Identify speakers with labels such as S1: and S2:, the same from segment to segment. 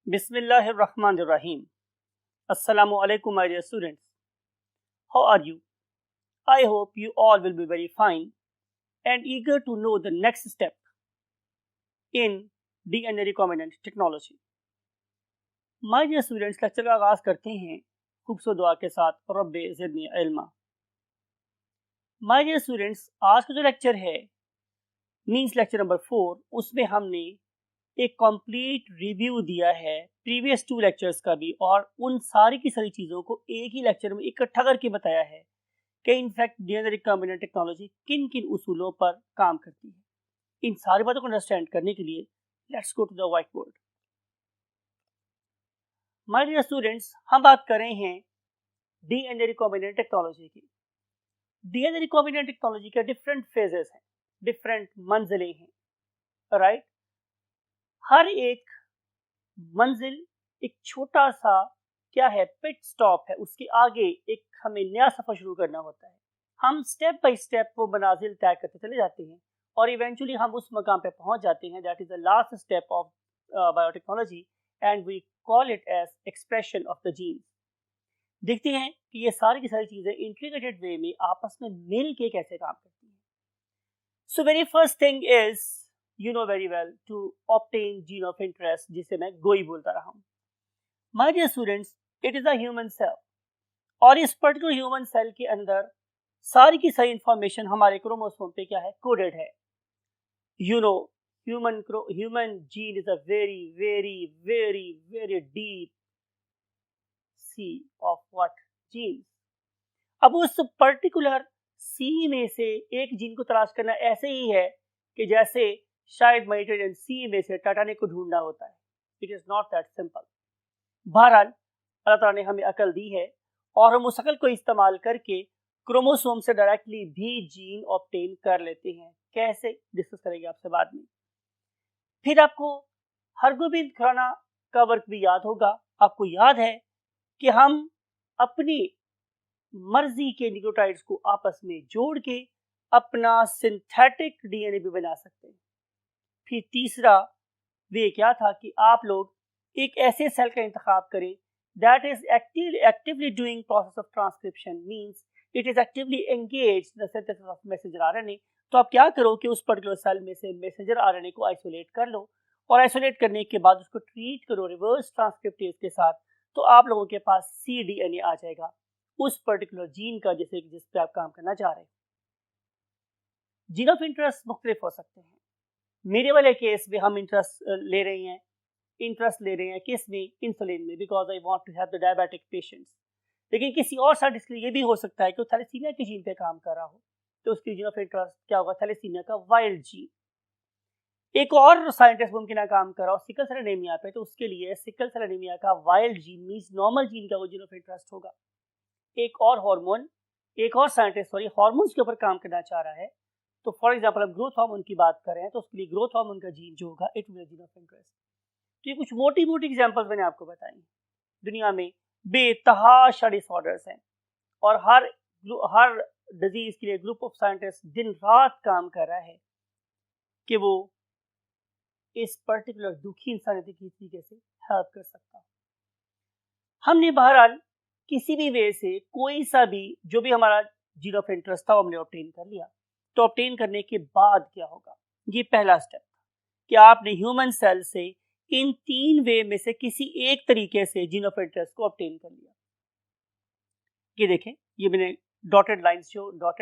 S1: Bismillahirrahmanirrahim. Assalamu alaikum, my dear students. How are you? I hope you all will be very fine and eager to know the next step in DNA recombinant technology. My dear students, lecture का आगाज करते हैं खूबसूरत दुआ के साथ रब्बे ज़िदनी इल्मा. My dear students, आज का जो लेक्चर है मीन्स लेक्चर नंबर 4, उसमें हमने एक कंप्लीट रिव्यू दिया है प्रीवियस 2 लेक्चर्स का भी और उन सारी की सारी चीज़ों को एक ही लेक्चर में इकट्ठा करके बताया है कि इनफैक्ट डीएनए रिकॉम्बिनेंट टेक्नोलॉजी किन किन उसूलों पर काम करती है. इन सारी बातों को अंडरस्टैंड करने के लिए let's go to the whiteboard. My dear students, हम बात कर रहे हैं डीएनए रिकॉम्बिनेंट टेक्नोलॉजी की. डीएनए रिकॉम्बिनेंट टेक्नोलॉजी के डिफरेंट फेजेस हैं, डिफरेंट मंजिलें हैं, राइट. हर एक मंजिल एक छोटा सा क्या है, पिट स्टॉप है. उसके आगे एक हमें नया सफर शुरू करना होता है. हम स्टेप बाय स्टेप वो मनाजिल तय करते चले जाते हैं और इवेंचुअली हम उस मकाम पे पहुंच जाते हैं. That is the last step of biotechnology and we call it as expression of the genes. देखते हैं कि ये सारी की सारी चीजें इंटीग्रेटेड वे में आपस में मिल के कैसे काम करती हैं. So very first thing is you know very well to obtain gene of interest, जिसे मैं गोई बोलता रहा हूँ. My dear students, it is a human cell और इस पर्टिकुलर ह्यूमन सेल के अंदर सारी की सारी इंफॉर्मेशन हमारे क्रोमोसोम पे क्या है, कोडेड है. You know, human gene is a very very very very deep sea of what genes. अब उस पर्टिकुलर सी में से एक जीन को तलाश करना ऐसे ही है कि जैसे शायद मेडिटेरियन सी में से टाइटैनिक को ढूंढना होता है. It is not that simple. बहरहाल अल्लाह ताला ने हमें अकल दी है और हम उस अकल को इस्तेमाल करके क्रोमोसोम से डायरेक्टली भी जीन ऑब्टेन कर लेते हैं. कैसे, डिस्कस करेंगे आपसे बाद में. फिर आपको हरगोबिंद खुराना का वर्क भी याद होगा. आपको याद है कि हम अपनी मर्जी के न्यूक्लियोटाइड्स को आपस में जोड़ के अपना सिंथेटिक डीएनए भी बना सकते हैं. फिर तीसरा वे क्या था कि आप लोग एक ऐसे सेल का इंतखाब करें that is actively doing process of transcription, means it is actively engaged in the synthesis of messenger RNA. तो आप क्या करो कि उस पर्टिकुलर सेल में से मैसेंजर आरएनए को आइसोलेट कर लो और आइसोलेट करने के बाद उसको ट्रीट करो रिवर्स ट्रांसक्रिप्टेज के साथ. तो आप लोगों के पास cDNA आ जाएगा उस पर्टिकुलर जीन का जिस पे आप काम करना चाह रहे हैं. जीन ऑफ इंटरेस्ट मुख्तलिफ हो सकते हैं. मेरे वाले केस में हम इंटरेस्ट ले रहे हैं किस में, इंसुलिन में, because I want to have the diabetic patients. लेकिन किसी और साइंटिस्ट के लिए ये भी हो सकता है कि वो थैलेसीमिया की जीन पे काम कर रहा हो, तो उसकी जीन ऑफ इंटरेस्ट क्या होगा, थैलेसीमिया का वाइल्ड जीन. एक और साइंटिस्ट मुमकिन काम कर रहा हो सिकल सेल एनीमिया पे, तो उसके लिए सिकल सेल एनीमिया का wild gene means normal gene का वो जीन ऑफ इंटरेस्ट होगा. एक और साइंटिस्ट हार्मोन्स के ऊपर काम करना चाह रहा है, तो फॉर एग्जांपल हम ग्रोथ हार्मोन की बात कर रहे हैं, तो उसके लिए ग्रोथ हार्मोन का जीन जो होगा it will gene of interest. तो ये कुछ मोटी एग्जांपल्स मैंने आपको बताई. दुनिया में बेतहाशा डिसऑर्डर्स हैं और हर डिजीज के लिए ग्रुप ऑफ साइंटिस्ट दिन रात काम कर रहा है कि वो इस पर्टिकुलर दुखी इंसान की तरीके से हेल्प कर सकता. हमने बहरहाल किसी भी वे से कोई सा भी जो भी हमारा जीन ऑफ इंटरेस्ट था वो हमने ऑब्टेन कर लिया. तो ऑब्टेन करने के बाद क्या होगा, ये पहला स्टेप था कि आपने ह्यूमन सेल से इन 3 वे में से किसी एक तरीके से जीन ऑफ इंटरेस्ट को ऑब्टेन कर लिया. ये देखें, ये मैंने डॉटेड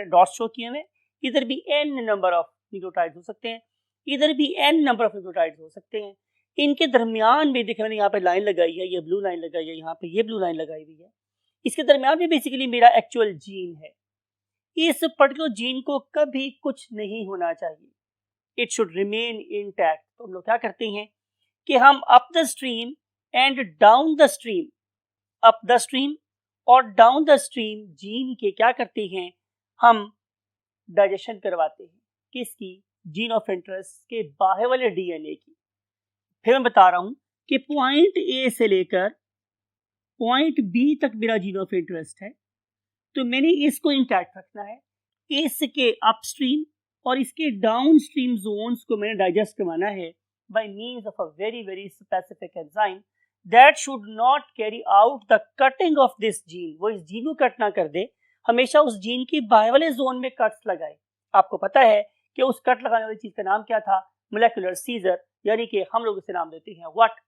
S1: डॉट्स शो किए हुए. इधर भी n नंबर ऑफ न्यूक्लियोटाइड्स हो सकते हैं, इधर भी n नंबर ऑफ न्यूक्लियोटाइड्स हो सकते हैं. इनके दरमियान भी देखें, मैंने यहाँ पे लाइन लगाई है, ये ब्लू लाइन लगाई है, यहाँ पे ये ब्लू लाइन लगाई हुई है. इसके दरमियान भी बेसिकली मेरा एक्चुअल जीन है. इस पर्टिकुलर जीन को कभी कुछ नहीं होना चाहिए, इट शुड रिमेन इंटैक्ट. तो हम लोग क्या करते हैं कि हम up the stream and down the stream, up the stream और डाउन द स्ट्रीम जीन के क्या करते हैं, हम डाइजेशन करवाते हैं. किसकी, जीन ऑफ इंटरेस्ट के बाहर वाले डीएनए की. फिर मैं बता रहा हूं कि पॉइंट ए से लेकर पॉइंट बी तक मेरा जीन ऑफ इंटरेस्ट है, तो मैंने इसको इंटैक्ट रखना है. इसके अपस्ट्रीम और इसके डाउनस्ट्रीम जोन्स को मैंने डाइजेस्ट करवाना है bye means of a very very specific enzyme that should not carry out the cutting of this gene, वो इस जीन को कट ना कर दे, हमेशा उस जीन की बाहर वाले जोन में कट्स लगाए। आपको पता है कि उस कट लगाने वाली चीज का नाम क्या था? मोलेकुलर सीजर, यानी कि हम लोग उसे नाम देते हैं व्हाट?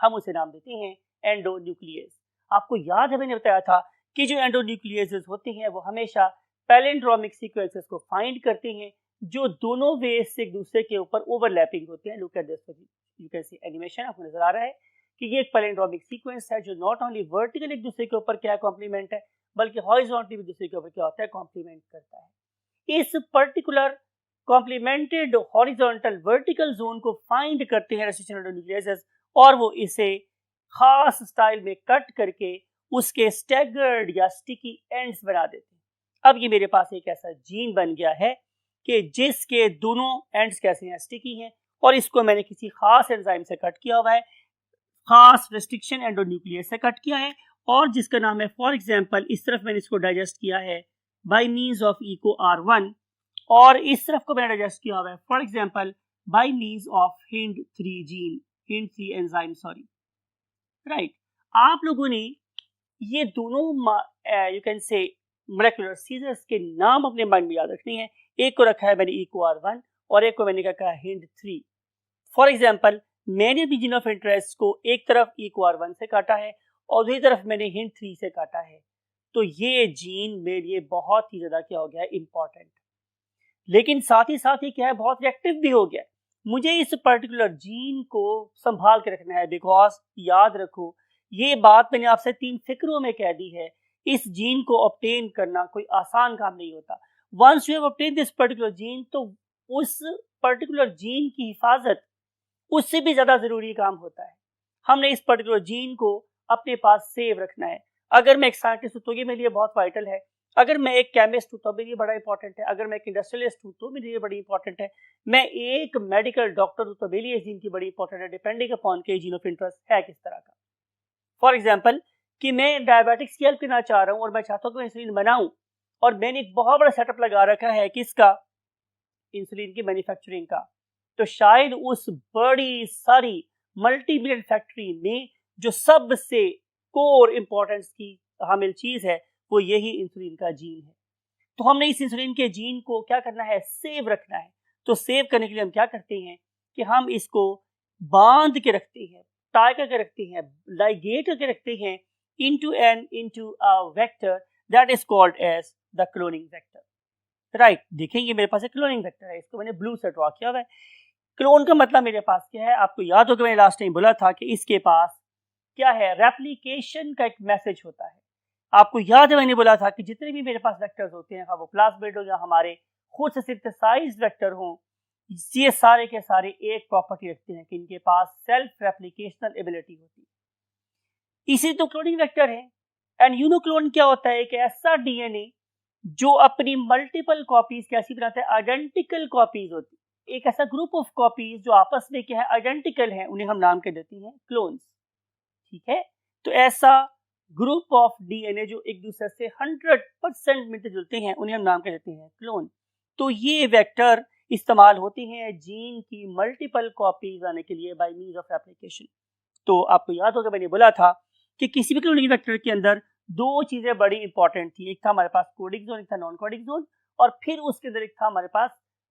S1: हम उसे नाम देते हैं एंडोन्यूक्लियस। आपको याद है मैंने बताया था कि जो एंडोन्यूक्लियसेस होते हैं वो हमेशा पैलिंड्रोमिक सीक्वेंसेस को फाइंड करते हैं जो दोनों वेज से एक दूसरे के ऊपर ओवरलैपिंग होते हैं। Look at this, you can see animation, आपको नजर आ रहा है कि ये एक पैलिंड्रोमिक सीक्वेंस है जो नॉट ओनली वर्टिकल एक दूसरे के ऊपर क्या कॉम्प्लीमेंट है, बल्कि हॉरिजॉन्टली भी दूसरे के ऊपर क्या होता है, कॉम्प्लीमेंट करता है। इस particular complimented horizontal vertical zone को फाइंड करते हैं रेसिस्टेंट एंडोन्यूक्लियसेस और वो इसे खास स्टाइल में कट करके उसके स्टैगर्ड या स्टिकी एंड्स बना देते हैं। अब ये मेरे पास एक ऐसा जीन बन गया है कि जिसके दोनों एंड्स कैसे हैं, स्टिकी हैं, और इसको मैंने किसी खास एंजाइम से कट किया हुआ है, खास रेस्ट्रिक्शन एंडोन्यूक्लियस से कट किया है, और जिसका नाम है फॉर एग्जांपल इस तरफ मैंने इसको डाइजेस्ट किया है bye means of eco R1, और इस तरफ को मैंने डाइजेस्ट किया हुआ है for example by means of HIND3 gene, HIND3 enzyme, sorry, right. आप लोगों ने ये दोनों you can say molecular scissors के नाम अपने माइंड में याद रखने हैं। एक को रखा है मैंने इको R1 और एक को मैंने रखा है HIND3। फॉर एग्जांपल मैंने भी जीन ऑफ इंटरेस्ट को एक तरफ इको R1 से काटा है और दूसरी तरफ मैंने HIND3 से काटा है, तो ये जीन मेरे लिए बहुत ही ज्यादा क्या हो गया है, इंपॉर्टेंट। लेकिन साथ ही साथ ये क्या है, बहुत रिएक्टिव भी हो गया। मुझे इस पर्टिकुलर जीन को संभाल के रखना है, बिकॉज याद रखो ये बात मैंने आपसे 3 फिक्रों में कह दी है, इस जीन को ऑब्टेन करना कोई आसान काम नहीं होता। Once you have obtain this particular gene, तो उस पर्टिकुलर जीन की हिफाजत उससे भी ज्यादा जरूरी काम होता है। हमने इस पर्टिकुलर जीन को अपने पास सेव रखना है। अगर मैं एक साइंटिस्ट हूं तो ये मेरे लिए बहुत वाइटल है, अगर मैं एक केमिस्ट हूं तो मेरे लिए बड़ा इंपॉर्टेंट है, अगर मैं एक इंडस्ट्रियलिस्ट हूं तो मेरे लिए बड़ी इंपॉर्टेंट है, मैं एक मेडिकल डॉक्टर हूं तो मेरे लिए जीन की बड़ी इंपॉर्टेंट है, डिपेंडिंग अपॉन के जीन ऑफ इंटरेस्ट है किस तरह का। फॉर एग्जाम्पल कि मैं डायबिटिक्स की हेल्प करना चाह रहा हूं और मैं चाहता हूं कि मैं इंसुलिन बनाऊं, और मैंने एक बहुत बड़ा सेटअप लगा रखा है किसका, इंसुलिन की मैन्युफैक्चरिंग का, तो शायद उस बड़ी सारी मल्टी बिलियन फैक्ट्री में जो सबसे कोर इंपॉर्टेंस की हामिल चीज है वो यही इंसुलिन का जीन है। तो हमने इस इंसुलिन के जीन को क्या करना है, सेव रखना है। तो सेव करने के लिए हम क्या करते हैं कि हम इसको बांध के रखते हैं, टाई करके रखते हैं, लाइगेट करके रखते हैं into a vector that is called as the cloning vector, right. देखेंगे मेरे पास एक क्लोनिंग वेक्टर है, इसको मैंने ब्लू से ड्रॉ किया हुआ है। क्लोन का मतलब मेरे पास क्या है, आपको याद होगा मैंने लास्ट टाइम बोला था कि इसके पास क्या है, रेप्लिकेशन का एक मैसेज होता है। आपको याद है मैंने बोला था कि जितने भी मेरे पास वेक्टर्स होते हैं, वो प्लाज्मिड हो या हमारे खुद से सिंथेसाइज्ड वेक्टर हो, ये सारे के सारे एक प्रॉपर्टी रखते हैं कि इनके पास सेल्फ रेप्लिकेशनल एबिलिटी होती है। इसी तो क्लोनिंग वेक्टर है। एंड यूनिक्लोन क्या होता है, एक ऐसा डीएनए जो अपनी मल्टीपल कॉपीज कैसी बनाता है, आइडेंटिकल कॉपीज होती है। एक ऐसा ग्रुप ऑफ कॉपीज जो आपस में क्या है, आइडेंटिकल है, उन्हें हम नाम के देते हैं क्लोन्स, ठीक है। तो ऐसा ग्रुप ऑफ डीएनए जो एक दूसरे से 100% मिलते जुलते हैं, उन्हें हम नाम के देते हैं क्लोन। तो ये वेक्टर इस्तेमाल होती हैं जीन की मल्टीपल कॉपीज आने के लिए बाय मींस ऑफ रेप्लिकेशन। तो आपको याद होगा मैंने बोला था कि किसी भी क्लोनिंग वेक्टर के अंदर 2 चीजें बड़ी इंपॉर्टेंट थी, एक था हमारे पास कोडिंग जोन, एक था नॉन कोडिंग जोन, और फिर उसके अंदर एक था हमारे पास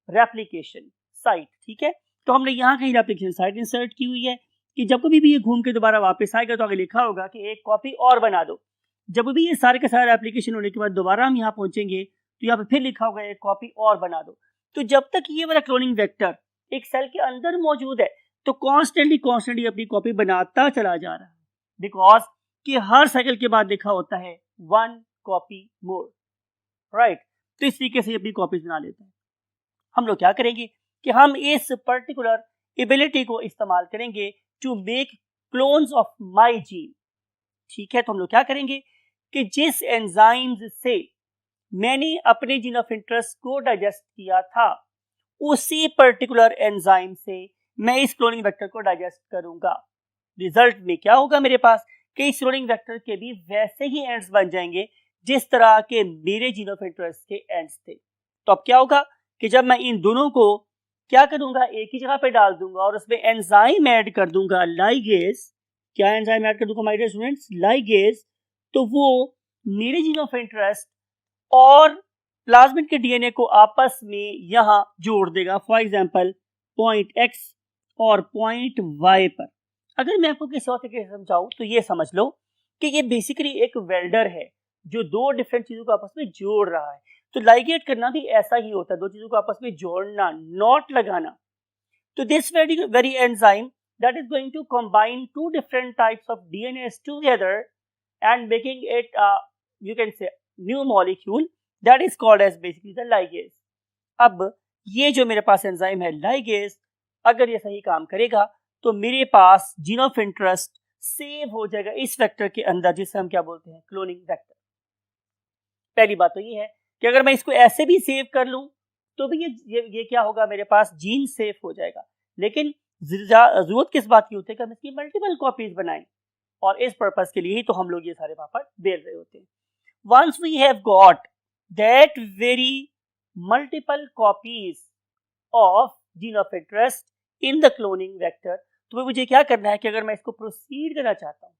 S1: रेप्लिकेशन साइट, ठीक है। तो हमने यहाँ कहीं रेप्लिकेशन साइट इंसर्ट की हुई है कि जब कभी भी ये घूम के दोबारा वापस आएगा तो आगे लिखा होगा कि एक कॉपी और बना दो। जब भी ये सारे के सारे एप्लीकेशन होने के बाद दोबारा हम यहाँ पहुंचेंगे तो यहाँ पे फिर लिखा होगा एक कॉपी और बना दो। तो जब तक ये वाला क्लोनिंग वेक्टर एक सेल के अंदर मौजूद है तो कॉन्स्टेंटली अपनी कॉपी बनाता चला जा रहा है, बिकॉज कि हर साइकिल के बाद लिखा होता है 1 कॉपी मोर, राइट। तो इस तरीके से अपनी कॉपीज बना लेते हैं। हम लोग क्या करेंगे कि हम इस पर्टिकुलर एबिलिटी को इस्तेमाल करेंगे to make clones of my gene, ठीक है। तो हम लोग क्या करेंगे कि जिस एंजाइम्स से मैंने अपने जीन ऑफ इंटरेस्ट को डाइजेस्ट किया था, उसी पर्टिकुलर एंजाइम से मैं इस क्लोनिंग वेक्टर को डाइजेस्ट करूंगा। रिजल्ट में क्या होगा मेरे पास कि इस क्लोनिंग वेक्टर के भी वैसे ही एंड्स बन जाएंगे जिस तरह के मेरे जीन ऑफ इंटरेस्ट के एंड्स थे। तो अब क्या होगा कि जब मैं इन दोनों को क्या करूंगा, एक ही जगह पे डाल दूंगा और उसमें एंजाइम ऐड कर दूंगा लाइगेज, क्या एंजाइम ऐड कर दूंगा माय डियर स्टूडेंट्स? लाइगेज। तो वो मेरे जीन ऑफ इंटरेस्ट और प्लाज्मिड के डीएनए को आपस में यहां जोड़ देगा, फॉर एग्जांपल पॉइंट एक्स और पॉइंट वाई पर। अगर मैं आपको किसी और तरीके से समझाऊं तो ये समझ लो कि ये बेसिकली एक वेल्डर है जो दो डिफरेंट चीजों को आपस में जोड़ रहा है। तो लाइगेट करना भी ऐसा ही होता है, दो चीजों को आपस में जोड़ना, नॉट लगाना। तो this very enzyme that is going to combine two different types of DNAs together and making it you can say new molecule that is called as basically the ligase. अब ये जो मेरे पास एंजाइम है ligase, अगर ये सही काम करेगा तो मेरे पास जीन ऑफ इंटरेस्ट सेव हो जाएगा इस वेक्टर के अंदर, जिसे हम क्या बोलते हैं? Cloning vector. पहली बात तो ये है कि अगर मैं इसको ऐसे भी सेव कर लूं तो भी ये क्या होगा, मेरे पास जीन सेव हो जाएगा। लेकिन जरूरत किस बात की होती है कि हम इसकी मल्टीपल कॉपीज बनाएं, और इस पर्पस के लिए ही तो हम लोग ये सारे पापड़ बेल रहे होते हैं। Once we have got that very multiple copies of gene of interest in the cloning vector, तो मुझे क्या करना है कि अगर मैं इसको प्रोसीड करना चाहता हूँ,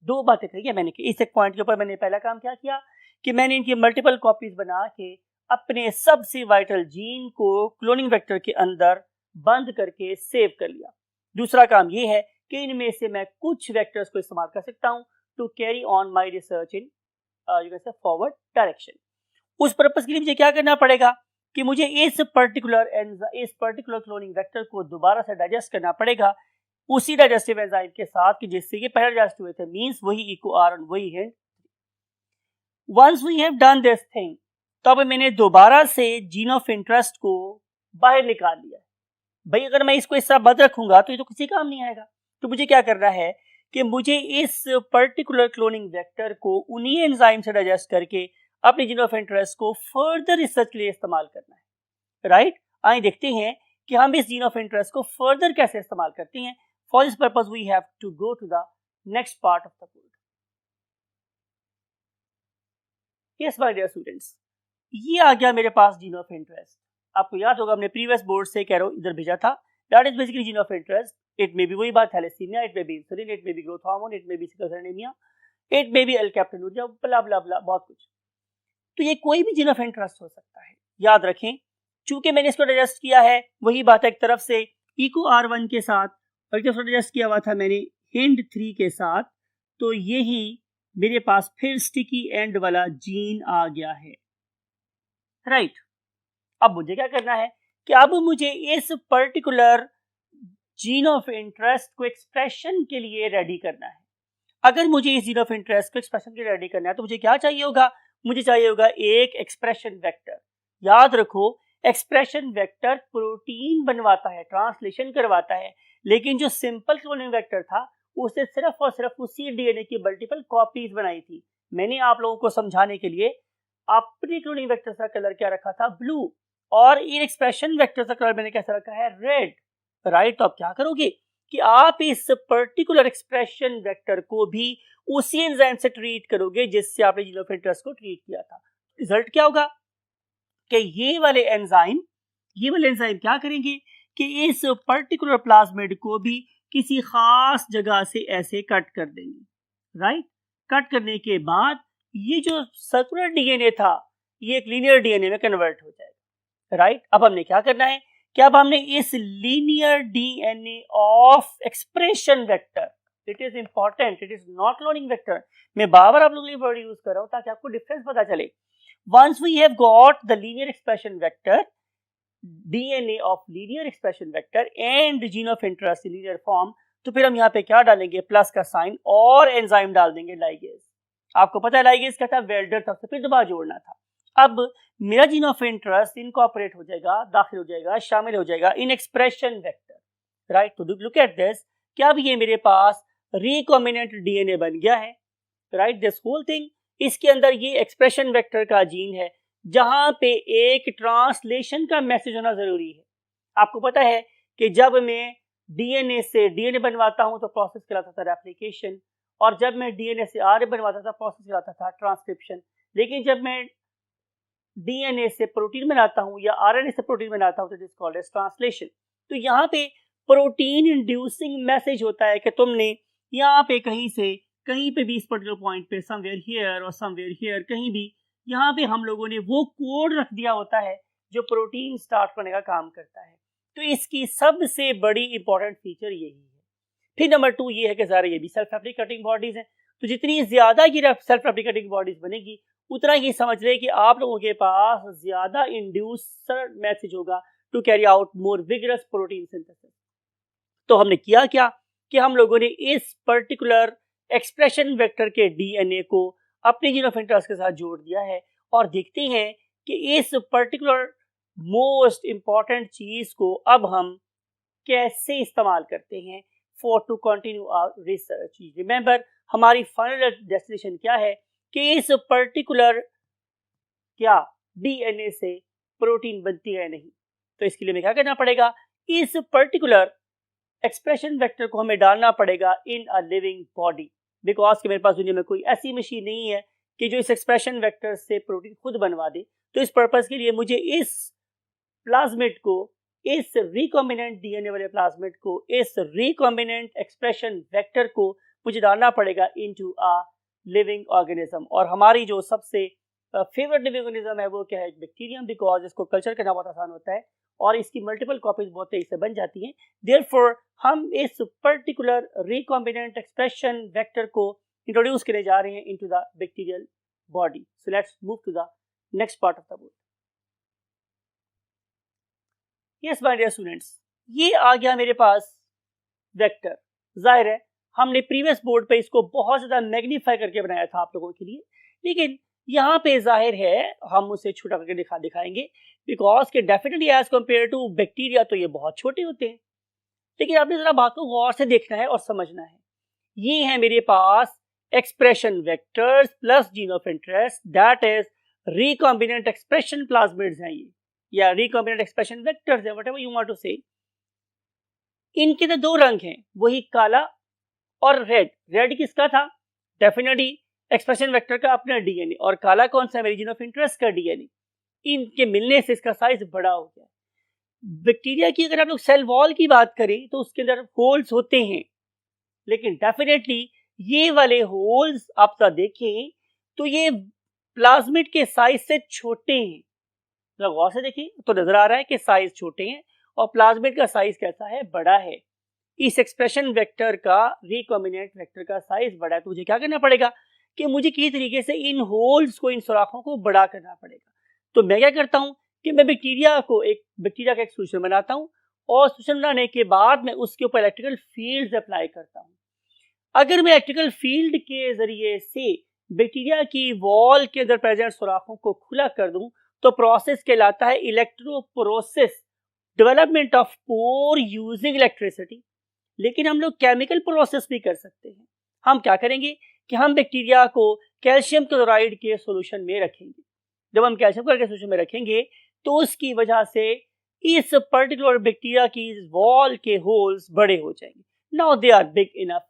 S1: दो बातें कही है मैंने कि इस एक पॉइंट के ऊपर मैंने पहला काम क्या किया कि मैंने इनकी मल्टीपल कॉपीज बना के अपने सबसे वाइटल जीन को क्लोनिंग वेक्टर के अंदर बंद करके सेव कर लिया। दूसरा काम ये है कि इनमें से मैं कुछ वेक्टर्स को इस्तेमाल कर सकता हूं to carry on my research in you can say forward direction. उस पर्पस के लिए मुझे क्या करना पड़ेगा कि मुझे इस पर्टिकुलर क्लोनिंग वेक्टर को दोबारा से डाइजेस्ट करना पड़ेगा उसी डाइजेस्टिव एंजाइम के साथ कि जिससे ये पहले डाइजेस्ट हुए थे, मींस वही इको आर और वही हिंट। Once we have done this thing, तब मैंने दोबारा से जीन ऑफ इंटरेस्ट को बाहर निकाल लिया। भाई अगर मैं इसको इस तरह बंद रखूंगा तो ये तो किसी काम नहीं आएगा। तो मुझे क्या करना है कि मुझे इस पर्टिकुलर क्लोनिंग वेक्टर को उन्हीं एंजाइम से डाइजेस्ट करके अपने जीन ऑफ इंटरेस्ट को फर्दर रिसर्च के लिए इस्तेमाल करना है। राइट, आइए देखते हैं कि हम इस जीन ऑफ इंटरेस्ट को फर्दर कैसे इस्तेमाल करते हैं। For this purpose we have to go to the next part of the code. Yes my dear students, ये आ गया मेरे पास जीन ऑफ इंटरेस्ट। आपको याद होगा हमने प्रीवियस बोर्ड से कैरो इधर भेजा था। That is basically gene of interest. It may be वही बात, thalassaemia, it may be insulin, it may be growth hormone, it may be sickle cell anaemia, it may be alkaptonuria, blah blah blah, बहुत कुछ। तो ये कोई भी gene of interest हो सकता है। याद रखें, चूंकि मैंने इसको डाइजेस्ट किया है, वही बात है, एक तरफ से इको R1 के साथ और एक तरफ से डाइजेस्ट किया हुआ था मैंने हिंड 3 के साथ, तो यही मेरे पास फिर स्टिकी एंड वाला जीन आ गया है। राइट, अब मुझे क्या करना है कि अब मुझे इस पर्टिकुलर जीन ऑफ इंटरेस्ट को एक्सप्रेशन के लिए रेडी करना है। अगर मुझे इस जीन ऑफ इंटरेस्ट को एक्सप्रेशन के लिए रेडी करना है तो मुझे क्या चाहिए होगा? मुझे चाहिए होगा एक एक्सप्रेशन वेक्टर। याद रखो, एक्सप्रेशन वेक्टर प्रोटीन बनवाता है, ट्रांसलेशन करवाता है, लेकिन जो सिंपल क्लोनिंग वेक्टर था उससे सिर्फ और सिर्फ उसी डीएनए की मल्टीपल कॉपीज बनाई थी। मैंने आप लोगों को समझाने के लिए अपनी क्लोनिंग वेक्टर का कलर क्या रखा था? ब्लू, और इन एक्सप्रेशन वेक्टर का कलर मैंने कैसा रखा है? रेड। राइट, तो आप क्या करोगे कि आप इस पर्टिकुलर एक्सप्रेशन वेक्टर को भी उसी एंजाइम से ट्रीट करोगे जिससे आपने जीन ऑफ इंटरेस्ट को ट्रीट किया था। रिजल्ट क्या होगा कि ये वाले एंजाइम क्या करेंगे कि इस पर्टिकुलर प्लाज्मिड को भी किसी खास जगह से ऐसे कट कर देंगे। राइट, कट करने के बाद ये जो सर्कुलर डीएनए था ये एक लीनियर डीएनए में कन्वर्ट हो जाएगा। राइट, अब हमने क्या करना है कि अब हमने इस linear DNA of expression vector, it is important, it is not cloning vector, मैं बार-बार आप लोगों के लिए वर्ड यूज कर रहा हूं ताकि आपको डिफरेंस पता चले। Once we have got the linear expression vector, DNA of linear expression vector and gene of interest in linear form, तो फिर हम यहाँ पे क्या डालेंगे? प्लस का साइन और एंजाइम डाल देंगे लाइगेज। आपको पता है लाइगेज क्या था? वेल्डर था, तो फिर दोबारा जोड़ना था। अब मेरा जीन ऑफ इंटरेस्ट इनकॉर्पोरेट हो जाएगा, दाखिल हो जाएगा, शामिल हो जाएगा इन एक्सप्रेशन वेक्टर। राइट, तो लुक एट दिस, क्या भी ये मेरे पास रिकॉम्बिनेंट डीएनए बन गया है। राइट, दिस होल थिंग, इसके अंदर ये एक्सप्रेशन वेक्टर का जीन है जहां पे एक ट्रांसलेशन का मैसेज होना जरूरी है। आपको पता है कि जब मैं डीएनए से डीएनए बनवाता हूं तो प्रोसेस कहलाता था रेप्लिकेशन, और जब मैं डीएनए से आरएनए बनवाता था प्रोसेस कहलाता था ट्रांसक्रिप्शन। लेकिन जब मैं डीएनए से प्रोटीन बनाता हूं या आरएनए से प्रोटीन बनाता हूं तो दिस कॉल्ड एज ट्रांसलेशन। तो यहाँ पे प्रोटीन इंड्यूसिंग मैसेज होता है कि तुमने यहाँ पे कहीं पे भी इस पर्टिकुलर पॉइंट पे समवेयर हियर और समवेयर हियर कहीं भी यहाँ पे हम लोगों ने वो कोड रख दिया होता है जो प्रोटीन स्टार्ट करने का काम करता है। तो इसकी सबसे बड़ी इंपॉर्टेंट फीचर यही है। फिर नंबर 2 ये है कि सारे ये भी सेल्फ रेप्लिकेटिंग बॉडीज हैं, तो जितनी ज्यादा ये सेल्फ रेप्लिकेटिंग बॉडीज बनेगी उतना ही समझ ले कि आप लोगों के पास ज्यादा इंड्यूसर मैसेज होगा to carry out more vigorous protein synthesis. तो हमने किया क्या कि हम लोगों ने इस पर्टिकुलर एक्सप्रेशन वेक्टर के डीएनए को अपने जीन ऑफ इंटरेस्ट के साथ जोड़ दिया है और देखते हैं कि इस पर्टिकुलर मोस्ट इंपॉर्टेंट चीज को अब हम कैसे इस्तेमाल करते हैं for to continue our research. Remember हमारी फाइनल डेस्टिनेशन क्या है कि इस पर्टिकुलर क्या डीएनए से प्रोटीन बनती है नहीं। तो इसके लिए हमें क्या करना पड़ेगा, इस पर्टिकुलर एक्सप्रेशन वेक्टर को हमें डालना पड़ेगा इन अ लिविंग बॉडी, बिकॉज कि मेरे पास दुनिया में कोई ऐसी मशीन नहीं है कि जो इस एक्सप्रेशन वेक्टर से प्रोटीन खुद बनवा दे। तो इस पर्पस के लिए मुझे इस प्लाज्मिड को, इस रिकॉम्बिनेंट डीएनए वाले प्लाज्मिड को, इस रिकॉम्बिनेंट एक्सप्रेशन वेक्टर को मुझे डालना पड़ेगा इनटू अ लिविंग ऑर्गेनिज्म। और हमारी जो सबसे फेवरेट लिविंग ऑर्गेनिज्म है वो क्या है, बैक्टीरियम, बिकॉज इसको कल्चर करना बहुत आसान होता है और इसकी मल्टीपल कॉपीज बहुत तेजी से बन जाती हैं। देयरफॉर हम इस पर्टिकुलर रिकॉम्बिनेंट एक्सप्रेशन वेक्टर को इंट्रोड्यूस करने जा रहे हैं into the bacterial body. So let's move to the next part of the board. Yes my dear students, ये आ गया मेरे पास वेक्टर। जाहिर है हमने प्रीवियस बोर्ड पे इसको बहुत ज्यादा मैग्नीफाई करके बनाया था आप लोगों के लिए, लेकिन यहाँ पे जाहिर है हम उसे छोटा करके दिखाएंगे, बिकॉज के definitely as compare to bacteria तो ये बहुत छोटे होते हैं। लेकिन आपने जरा बात को गौर से देखना है और समझना है। ये है मेरे पास expression vectors plus gene of interest, that is recombinant expression plasmids हैं ये, या रिकॉम्बिनेंट एक्सप्रेशन वेक्टर्स है, whatever you want to say. इनके तो दो रंग हैं, वही काला और रेड। रेड किसका था, डेफिनेटली एक्सप्रेशन वेक्टर का अपना डीएनए, और काला कौन सा है, मेरी जीन ऑफ इंटरेस्ट का डीएनए। इनके मिलने से इसका साइज बड़ा हो गया। बैक्टीरिया की अगर आप लोग सेल वॉल की बात करें तो उसके अंदर होल्स होते हैं, लेकिन डेफिनेटली ये वाले होल्स आप देखें तो ये प्लाज्मिड के साइज से छोटे हैं। गौर से देखिए तो नजर आ रहा है कि साइज छोटे हैं और प्लाज्मिड का साइज कैसा है, बड़ा है। इस एक्सप्रेशन वेक्टर का, रिकॉम्बिनेंट वेक्टर का साइज बड़ा है, तो मुझे क्या करना पड़ेगा कि मुझे किसी तरीके से इन होल्स को, इन सुराखों को बड़ा करना पड़ेगा। तो मैं क्या करता हूं कि मैं बैक्टीरिया का एक सोल्यूशन बनाता हूं और सोल्यूशन बनाने के बाद मैं उसके ऊपर इलेक्ट्रिकल फील्ड अप्लाई करता हूं। अगर मैं इलेक्ट्रिकल फील्ड के जरिए से बैक्टीरिया की वॉल के अंदर प्रेजेंट सुराखों को खुला कर दूं तो प्रोसेस कहलाता है electroporosis, development of pore using electricity. लेकिन हम लोग केमिकल प्रोसेस भी कर सकते हैं। हम क्या करेंगे कि हम बैक्टीरिया को कैल्शियम क्लोराइड के सॉल्यूशन में रखेंगे। जब हम कैल्शियम क्लोराइड के सॉल्यूशन में रखेंगे तो उसकी वजह से इस पर्टिकुलर बैक्टीरिया की वॉल के होल्स बड़े हो जाएंगे। Now they are big enough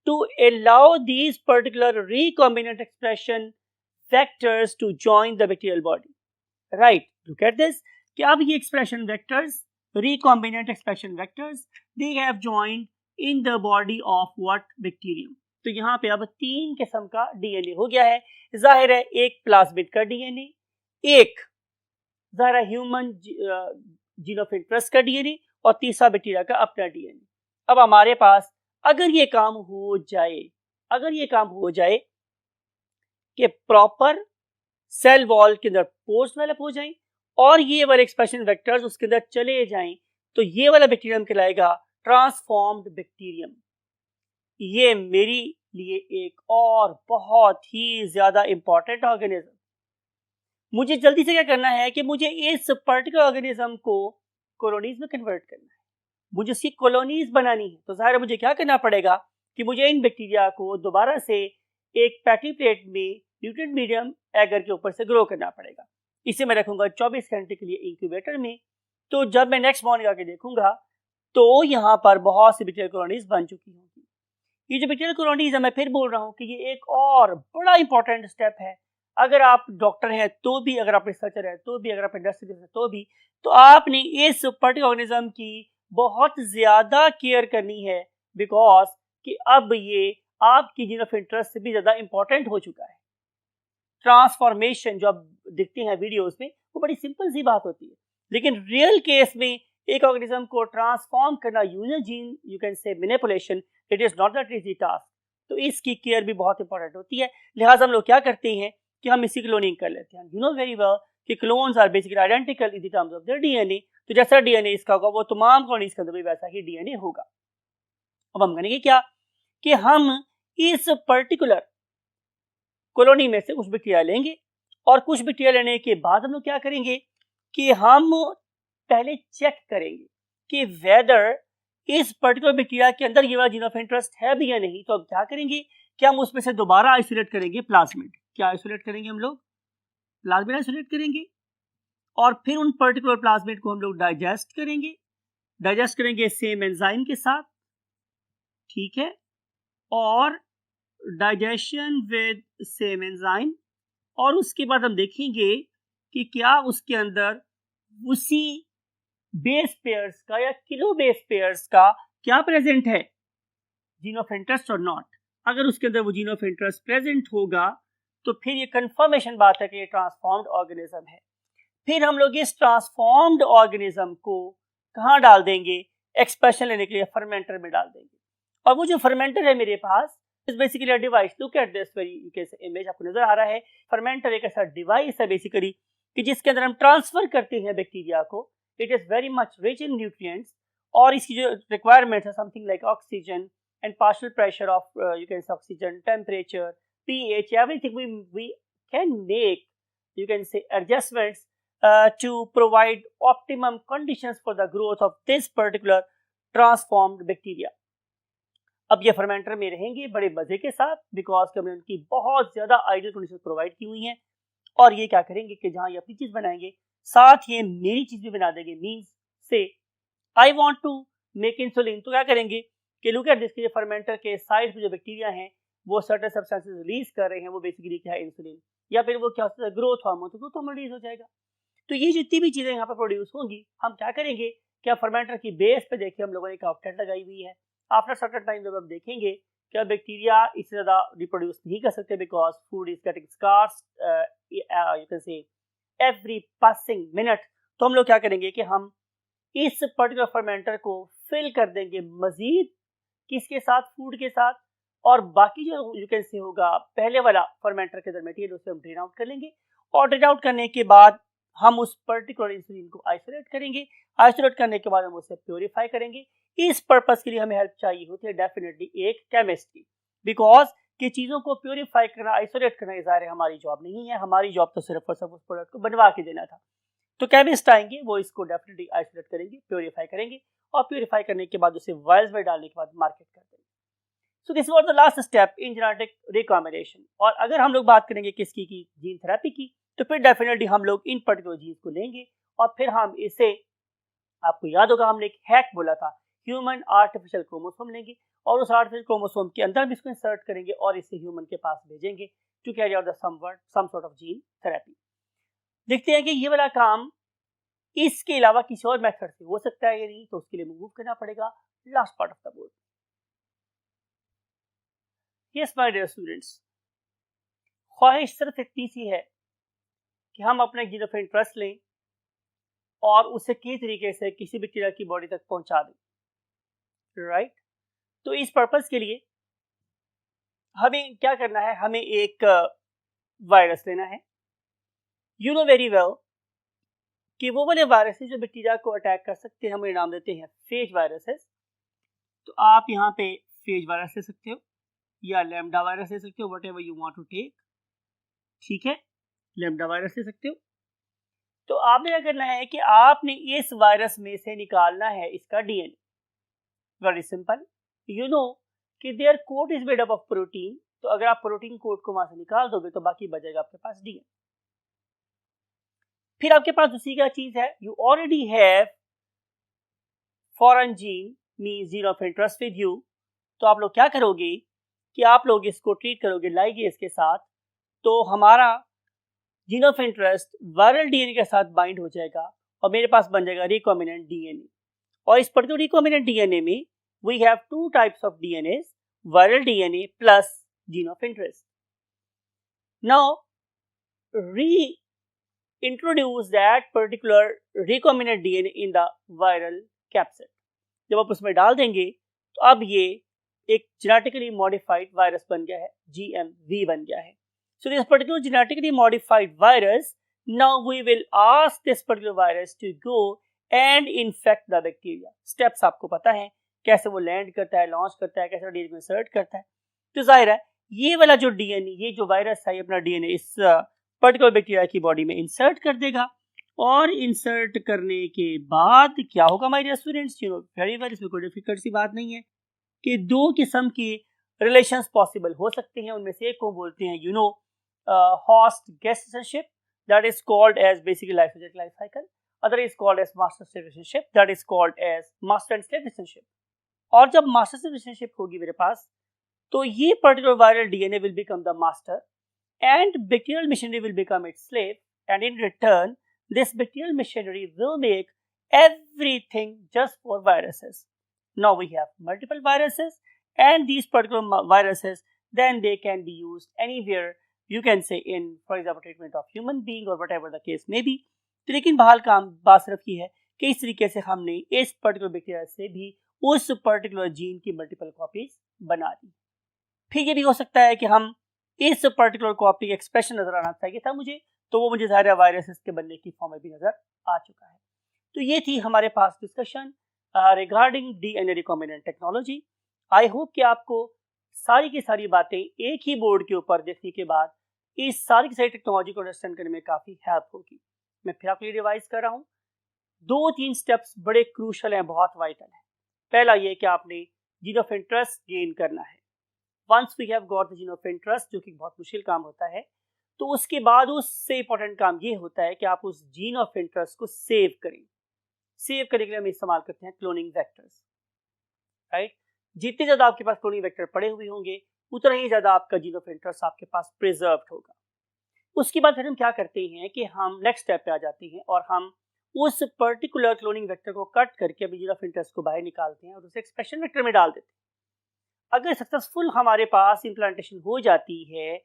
S1: to allow these particular recombinant expression vectors to join the bacterial body. Right, look at this कि अब ये expression vectors, recombinant expression vectors, they have joined in the body of what, bacterium। तो यहाँ पे अब 3 किस्म का DNA हो गया है। जाहिर है एक प्लाज्मिड का डीएनए, एक जाहिर है ह्यूमन जीन ऑफ इंटरेस्ट का डीएनए और तीसरा बैक्टीरिया का अपना डीएनए। अब हमारे पास अगर ये काम हो जाए कि प्रॉपर सेल वॉल के अंदर पोर्स डेवलप हो जाए और ये वाले एक्सप्रेशन वेक्टर्स उसके अंदर चले जाएं, तो ये वाला बैक्टीरियम कहलाएगा ट्रांसफॉर्म्ड बैक्टीरियम। ये मेरे लिए एक और बहुत ही ज्यादा इंपॉर्टेंट ऑर्गेनिज्म। मुझे जल्दी से क्या करना है कि मुझे इस पर्टिकुलर ऑर्गेनिज्म को कॉलोनीज में कन्वर्ट करना है, मुझे उसकी कॉलोनीज बनानी है। तो जाहिर है मुझे क्या करना पड़ेगा कि मुझे इन बैक्टीरिया को दोबारा से एक पैटी प्लेट में न्यूट्रिएंट मीडियम एगर के ऊपर से ग्रो करना पड़ेगा। इसे मैं रखूंगा 24 घंटे के लिए इंक्यूबेटर में। तो जब मैं नेक्स्ट मॉर्निंग आके देखूंगा तो यहाँ पर बहुत सी बैक्टीरियल कॉलोनीज बन चुकी होंगी। ये जो बैक्टीरियल कॉलोनीज है, मैं फिर बोल रहा हूँ कि ये एक और बड़ा इंपॉर्टेंट स्टेप है। अगर आप डॉक्टर हैं तो भी, अगर आप रिसर्चर हैं तो भी, अगर आप इंडस्ट्री हैं तो भी, तो आपने इस पर्टिकुलर ऑर्गेनिज्म की बहुत ज्यादा केयर करनी है, बिकॉज कि अब ये आपकी जीन ऑफ इंटरेस्ट से भी ज़्यादा इंपॉर्टेंट हो चुका है। ट्रांसफॉर्मेशन जो आप देखते हैं वीडियोस में वो बड़ी सिंपल सी बात होती है, लेकिन रियल केस में एक ऑर्गेनिज्म को ट्रांसफॉर्म करना यूजिंग जीन यू कैन से manipulation, it is not that easy task. तो इसकी केयर भी बहुत इंपॉर्टेंट होती है। लिहाजा हम लोग क्या करते हैं कि हम इसी क्लोनिंग कर लेते हैं। यू नो वेरी वेल कि clones are basically identical in the terms of their DNA. तो जैसा डीएनए इसका होगा वो तमाम कॉलोनीज के अंदर भी वैसा ही डीएनए होगा। अब हम करेंगे क्या कि हम इस पर्टिकुलर कॉलोनी में से कुछ बैक्टीरिया लेंगे और कुछ बैक्टीरिया लेने के बाद हम लोग क्या करेंगे कि हम पहले चेक करेंगे कि वेदर इस पर्टिकुलर बैक्टीरिया के अंदर ये वाला जीन ऑफ इंटरेस्ट है भी या नहीं। तो अब क्या करेंगे कि हम उसमें से दोबारा आइसोलेट करेंगे प्लाज्मिड। क्या आइसोलेट करेंगे हम लोग? प्लाज्मिड आइसोलेट करेंगे और फिर उन पर्टिकुलर प्लाज्मिड को हम लोग डाइजेस्ट करेंगे सेम एंजाइम के साथ, ठीक है, और डाइजेशन विद सेम एंजाइम। और उसके बाद हम देखेंगे कि क्या उसके अंदर उसी बेस पेयर्स का या किलो बेस पेयर्स का क्या प्रेजेंट है, जीन ऑफ इंटरेस्ट और नॉट। अगर उसके अंदर वो जीन ऑफ इंटरेस्ट प्रेजेंट होगा तो फिर ये कंफर्मेशन बात है कि ये ट्रांसफॉर्म्ड ऑर्गेनिज्म है। फिर हम लोग इस ट्रांसफॉर्म्ड ऑर्गेनिज्म को कहाँ डाल देंगे? एक्सप्रेशन लेने के लिए फर्मेंटर में डाल देंगे। और वो जो फर्मेंटर है मेरे पास is basically a device. Look at this very you can say image, आपको नजर आ रहा है। फर्मेंटर एक ऐसा डिवाइस है बेसिकली कि जिसके अंदर हम ट्रांसफर करते हैं बैक्टीरिया को। It is very much rich in nutrients और इसकी जो रिक्वायरमेंट है something like oxygen and partial pressure of you can से oxygen, temperature, pH, everything we can make you can say adjustments to provide optimum conditions for the growth of this particular transformed bacteria. अब ये fermenter में रहेंगे बड़े मजे के साथ because कि हमने उनकी बहुत ज्यादा आइडियल कंडीशन प्रोवाइड की हुई हैं। और ये क्या करेंगे कि जहां ये अपनी चीज बनाएंगे साथ ये मेरी चीज भी बना देंगे। मींस से I want to make insulin, तो क्या करेंगे कि लुक एट दिस, फर्मेंटर के साइड पे जो बैक्टीरिया हैं वो सर्टेन सब्सटेंसेस रिलीज कर रहे हैं, वो बेसिकली क्या है इंसुलिन, या फिर वो क्या होता है ग्रोथ हार्मोन, तो ग्रोथ हार्मोन रिलीज हो जाएगा। तो ये जितनी भी चीजें यहाँ पर प्रोड्यूस होंगी हम क्या करेंगे क्या फर्मेंटर की बेस पे देखिए हम लोगों ने एक आउटलेट लगाई हुई है। आफ्टर सर्टेन टाइम जब हम देखेंगे क्या बैक्टीरिया इससे ज्यादा रिप्रोड्यूस नहीं कर सकते because food is getting scarce you can say every passing minute, तो हम लोग क्या करेंगे कि हम इस पर्टिकुलर फर्मेंटर को फिल कर देंगे मजीद किसके साथ, फूड के साथ, और बाकी जो यू कैन से होगा पहले वाला फर्मेंटर के अंदर मटेरियल उसे हम ड्रेन आउट कर लेंगे। और ड्रेन आउट करने के बाद हम उस पर्टिकुलर इंसुलिन को आइसोलेट करेंगे। आइसोलेट करने के बाद हम उसे प्योरीफाई करेंगे। इस पर्पस के लिए हमें हेल्प चाहिए होती है डेफिनेटली एक केमिस्ट की, बिकॉज कि चीज़ों को प्योरीफाई करना, आइसोलेट करना ज़ाहिर है हमारी जॉब नहीं है। हमारी जॉब तो सिर्फ और सिर्फ उस प्रोडक्ट को बनवा के देना था। तो केमिस्ट आएंगे, वो इसको डेफिनेटली आइसोलेट करेंगे, प्योरीफाई करेंगे, और प्योरीफाई करने के बाद उसे वायल्स में डालने के बाद मार्केट कर देंगे। So this was the last step in genetic recombination. और अगर हम लोग बात करेंगे किसकी की, जीन थेरेपी की, तो फिर डेफिनेटली हम लोग इन पर्टिकुलर जीन्स को लेंगे और फिर हम इसे, आपको याद होगा हमने एक हैक बोला था, ह्यूमन आर्टिफिशियल क्रोमोसोम लेंगे और उस आर्टिफिशियल क्रोमोसोम के अंदर भी इसको इंसर्ट करेंगे और इसे ह्यूमन के पास भेजेंगे to carry out the some sort of gene therapy. देखते हैं कि ये वाला काम इसके अलावा किसी और मेथड से हो सकता है या नहीं, तो उसके लिए मूव करना पड़ेगा last part of the board. Yes my dear students, ख्वाहिश सिर्फ इतनी सी है कि हम अपने जीन ऑफ इंटरेस्ट लें और उसे किस तरीके से किसी भी कीड़ा की बॉडी तक पहुंचा दें, राइट। तो इस पर्पस के लिए हमें क्या करना है, हमें एक वायरस लेना है। यू नो वेरी वेल कि वो वाले वायरसेस जो बैक्टीरिया को अटैक कर सकते हैं हमें नाम देते हैं फेज वायरसेस। तो आप यहाँ पे फेज वायरस ले सकते हो या लैम्डा वायरस ले सकते हो, whatever you want to take, ठीक है, लैम्डा वायरस ले सकते हो। तो आपने क्या करना है कि आपने इस वायरस में से निकालना है इसका DNA. Very simple, you know कि their code is made up of protein, तो अगर आप प्रोटीन कोड को वहां से निकाल दोगे तो बाकी बचेगा आपके पास डीएनए। फिर आपके पास दूसरी क्या चीज है, you already have foreign gene means gene of interest with you. तो आप लोग क्या करोगे कि आप लोग इसको ट्रीट करोगे लाइगेज के साथ, तो हमारा gene of interest viral DNA के साथ बाइंड हो जाएगा और मेरे पास बन जाएगा रिकॉम्बिनेंट डीएनए। और इस पर्टिकुलर रिकॉम्बिनेंट डीएनए में we have two types of DNAs, viral DNA plus gene of interest. Now reintroduce that particular recombinant DNA in the viral capsid. जब आप उसमें डाल देंगे तो अब ये एक genetically modified virus बन गया है, GMV बन गया है. So this particular genetically modified virus, now we will ask this particular virus to go and infect the bacteria. Steps आपको पता है कैसे वो लैंड करता है, लॉन्च करता है, कैसे डीएनए में इंसर्ट करता है. तो जाहिर है ये वाला जो डीएनए, ये जो वायरस है, अपना डीएनए इस पर्टिकुलर बैक्टीरिया की बॉडी में इंसर्ट कर देगा और इंसर्ट करने के बाद क्या होगा my dear students, you know very well, इसमें कोई डिफिकल्ट सी बात नहीं है कि दो किस्म के रिलेशंस पॉसिबल हो सकते हैं. उनमें से एक को बोलते हैं host guest relationship, that is called as basically lysosomal life cycle. Other is called as master slave relationship, that is called as master and slave relationship. और जब master slave relationship होगी मेरे पास तो ये particular viral DNA will become the master and bacterial machinery will become its slave, and in return this bacterial machinery will make everything just for viruses. Now we have multiple viruses and these particular viruses then they can be used anywhere, you can say in for example treatment of human being or whatever the case may be. तो लेकिन बहाल काम बात सिर्फ ये है कि इस तरीके से हमने इस पर्टिकुलर बैक्टीरिया से भी उस पर्टिकुलर जीन की मल्टीपल कॉपीज बना दी. फिर ये भी हो सकता है कि हम इस पर्टिकुलर कॉपी एक्सप्रेशन नजर आना चाहिए था मुझे, तो वो मुझे ज़ाहिर है वायरसेस के बनने की फॉर्म में भी नजर आ चुका है. तो ये थी हमारे पास discussion regarding DNA recombinant technology. I hope कि आपको सारी की सारी बातें एक ही बोर्ड के ऊपर देखने के बाद इस सारी की सारी टेक्नोलॉजी को अंडरस्टैंड करने में काफ़ी हेल्प होगी. मैं फिर आपके लिए रिवाइज कर रहा हूँ. 2-3 स्टेप्स बड़े क्रूशल हैं, बहुत वाइटल हैं. पहला ये कि आपने जीन ऑफ इंटरेस्ट गेन करना है. Once we have got the gene of interest, जो कि बहुत मुश्किल काम होता है, तो उसके बाद उससे इंपॉर्टेंट काम ये होता है कि आप उस जीन ऑफ इंटरेस्ट को सेव करें. सेव करने के लिए हम इस्तेमाल करते हैं क्लोनिंग वेक्टर्स, राइट. जितने ज़्यादा आपके पास क्लोनिंग वेक्टर पड़े हुए होंगे उतना ही ज़्यादा आपका जीन ऑफ इंटरेस्ट आपके पास प्रिजर्व्ड होगा. उसके बाद फिर हम क्या करते हैं कि हम नेक्स्ट स्टेप पे आ जाते हैं और हम उस पर्टिकुलर क्लोनिंग वेक्टर को कट करके अपनी जीन ऑफ इंटरेस्ट को बाहर निकालते हैं और उसे एक्सप्रेशन वेक्टर में डाल देते हैं. अगर सक्सेसफुल हमारे पास इम्प्लांटेशन हो जाती है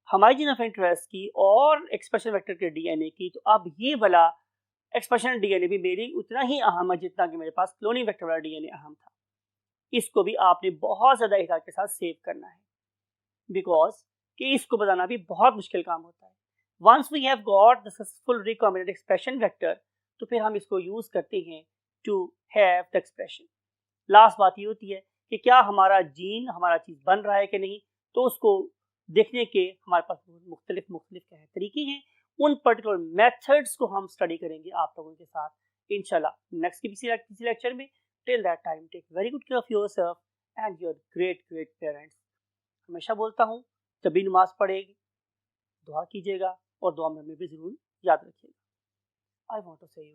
S1: हमारी जीन ऑफ इंटरेस्ट की और एक्सप्रेशन वेक्टर के डीएनए की, तो अब ये वाला एक्सप्रेशन डीएनए भी मेरी उतना ही अहम है जितना कि मेरे पास क्लोनिंग वेक्टर वाला डीएनए अहम था. इसको भी आपने बहुत ज़्यादा एहतियात के साथ सेव करना है, बिकॉज कि इसको बताना भी बहुत मुश्किल काम होता है. Once we have got the successful recombinant expression vector, तो फिर हम इसको यूज़ करते हैं to have the expression. Last बात ये होती है कि क्या हमारा जीन हमारा चीज़ बन रहा है कि नहीं, तो उसको देखने के हमारे पास मुख्तलिफ क्या है तरीके हैं. उन पर्टिकुलर मेथड्स को हम स्टडी करेंगे आप लोगों के साथ इंशाल्लाह नेक्स्ट की किसी लेक्चर में. Till that time take very good care of yourself and your great parents. हमेशा बोलता हूँ जब भी नमाज पढ़ेगी दुआ कीजिएगा और दुआ में हमें भी ज़रूर याद रखिएगा. आई वॉन्ट टू से यू